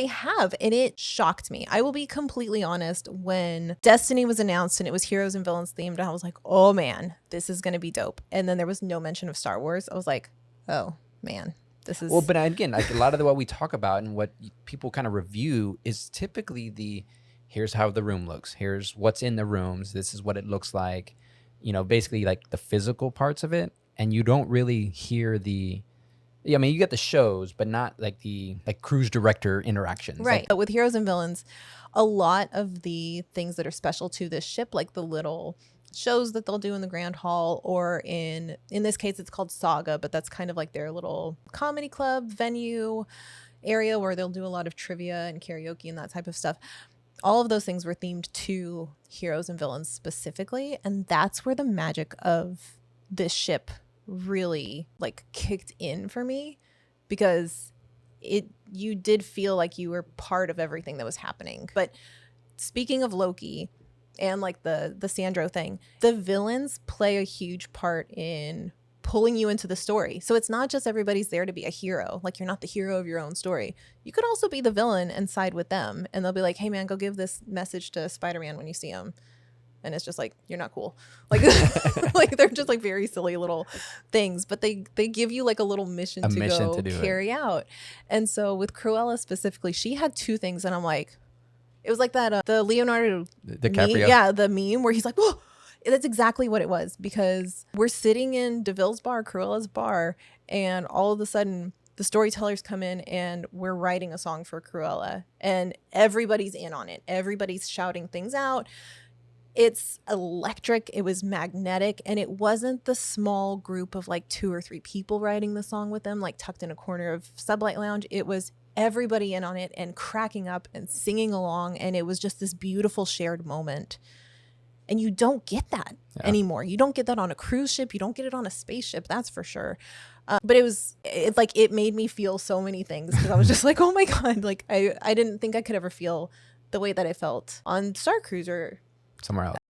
they have, and it shocked me. I will be completely honest. When Destiny was announced and it was heroes and villains themed, I was like, oh man, this is going to be dope. And then there was no mention of Star Wars. I was like, oh man, this is... Well, but again, like a lot of what we talk about and what people kind of review is typically here's how the room looks. Here's what's in the rooms. This is what it looks like. You know, basically like the physical parts of it. And you don't really hear I mean, you get the shows, but not like the cruise director interactions. Right. Like, But with heroes and villains, a lot of the things that are special to this ship, like the little shows that they'll do in the Grand Hall, or in this case, it's called Saga, but that's kind of like their little comedy club venue area where they'll do a lot of trivia and karaoke and that type of stuff. All of those things were themed to heroes and villains specifically. And that's where the magic of this ship really like kicked in for me, because you did feel like you were part of everything that was happening. But speaking of Loki and like the Sandro thing, the villains play a huge part in pulling you into the story. So it's not just everybody's there to be a hero. Like, you're not the hero of your own story. You could also be the villain and side with them, and they'll be like, hey man, go give this message to Spider-Man when you see him. And it's just like, you're not cool. Like, like they're just like very silly little things, but they give you like a little mission to go carry out. And so with Cruella specifically, she had two things, and I'm like, it was like that the Leonardo DiCaprio, the meme where he's like, whoa. That's exactly what it was, because we're sitting in DeVille's bar, Cruella's bar, and all of a sudden the storytellers come in and we're writing a song for Cruella, and everybody's in on it. Everybody's shouting things out. It's electric. It was magnetic. And it wasn't the small group of like 2 or 3 people writing the song with them, like tucked in a corner of Sublight Lounge. It was everybody in on it and cracking up and singing along. And it was just this beautiful shared moment. And you don't get that anymore. You don't get that on a cruise ship. You don't get it on a spaceship. That's for sure. But it made me feel so many things, because I was just like, oh my God, like I didn't think I could ever feel the way that I felt on Starcruiser. Somewhere else.